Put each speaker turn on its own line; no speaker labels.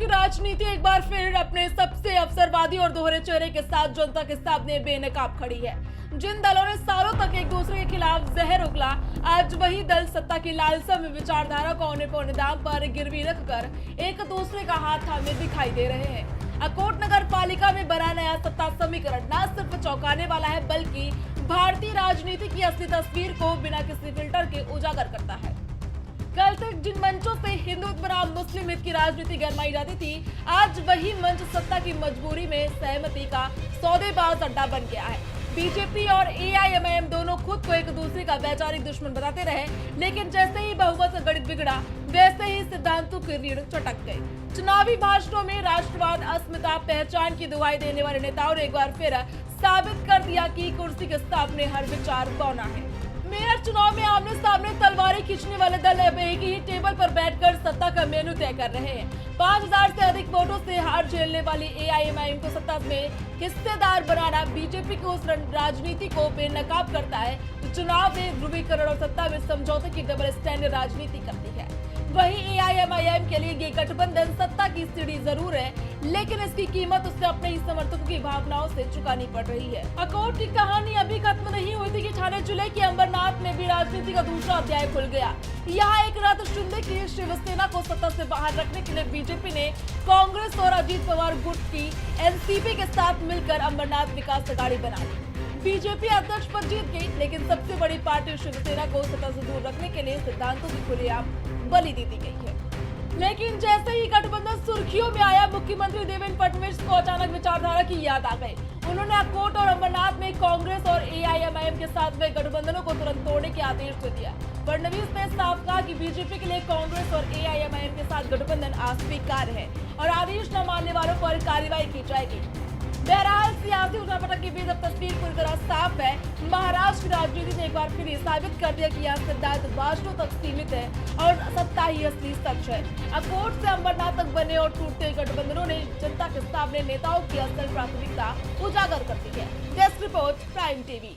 की राजनीति एक बार फिर अपने सबसे अवसरवादी और दोहरे चेहरे के साथ जनता के सामने बेनकाब खड़ी है। जिन दलों ने सालों तक एक दूसरे के खिलाफ जहर उगला, आज वही दल सत्ता की लालसा में विचारधारा को औने पौने दाम पर गिरवी रखकर एक दूसरे का हाथ थामे दिखाई दे रहे हैं। अकोट नगर पालिका में बना नया सत्ता समीकरण न सिर्फ चौंकाने वाला है, बल्कि भारतीय राजनीति की असली तस्वीर को बिना किसी फिल्टर के उजागर करता है। कल तक जिन मंचों से हिंदुत्व बनाम मुस्लिम हित की राजनीति गरमाई जाती थी, आज वही मंच सत्ता की मजबूरी में सहमति का सौदेबाज अड्डा बन गया है। बीजेपी और एआईएमआईएम दोनों खुद को एक दूसरे का वैचारिक दुश्मन बताते रहे, लेकिन जैसे ही बहुमत का गणित बिगड़ा, वैसे ही सिद्धांतों की रीढ़ चटक गई। चुनावी भाषणों में राष्ट्रवाद, अस्मिता, पहचान की दुहाई देने वाले नेताओं ने एक बार फिर साबित कर दिया कि कुर्सी के सामने हर विचार बौना है। मेरठ चुनाव में आमने सामने तलवारें खींचने वाले दल अब एक ही टेबल पर बैठकर सत्ता का मेनू तय कर रहे हैं। 5000 से अधिक वोटों से हार झेलने वाली एआईएमआईएम को सत्ता में हिस्सेदार बनाना बीजेपी की उस राजनीति को बेनकाब करता है जो चुनाव में ध्रुवीकरण और सत्ता में समझौते की डबल स्टैंडर्ड राजनीति करती है। वही एआईएमआईएम के लिए ये गठबंधन सत्ता की सीढ़ी जरूर है, लेकिन इसकी कीमत उसे अपने ही समर्थकों की भावनाओं से चुकानी पड़ रही है। अकोट की कहानी अभी खत्म नहीं हुई थी कि ठाणे जिले के अंबरनाथ में भी राजनीति का दूसरा अध्याय खुल गया। यहाँ एक रात शिंदे की शिवसेना को सत्ता से बाहर रखने के लिए बीजेपी ने कांग्रेस और अजीत पवार गुट की एनसीपी के साथ मिलकर अंबरनाथ विकास अघाड़ी बना ली। बीजेपी अध्यक्ष पर जीत गई, लेकिन सबसे बड़ी पार्टी शिवसेना को सत्ता से दूर रखने के लिए सिद्धांतों की खुलेआम बलि दे दी गई है। लेकिन जैसे ही गठबंधन सुर्खियों में आया, मुख्यमंत्री देवेंद्र फडणवीस को अचानक विचारधारा की याद आ गई। उन्होंने अकोट और अंबरनाथ में कांग्रेस और एआईएमआईएम के साथ हुए गठबंधनों को तुरंत तोड़ने के आदेश दे दिया। फडणवीस ने साफ कहा कि बीजेपी के लिए कांग्रेस और एआईएमआईएम के साथ गठबंधन अस्वीकार्य है और आदेश न मानने वालों पर कार्रवाई की जाएगी। बहरहाल सियासी उठापटक के बीच अब तस्वीर पूरी तरह साफ है। महाराष्ट्र की राजनीति ने एक बार फिर साबित कर दिया कि यह सिद्धांत भाषणों तक सीमित है और सत्ता ही असली सच है। अकोट से अंबरनाथ तक बने और टूटते गठबंधनों ने जनता के सामने नेताओं की असल प्राथमिकता उजागर कर दी है। Desk report, prime TV.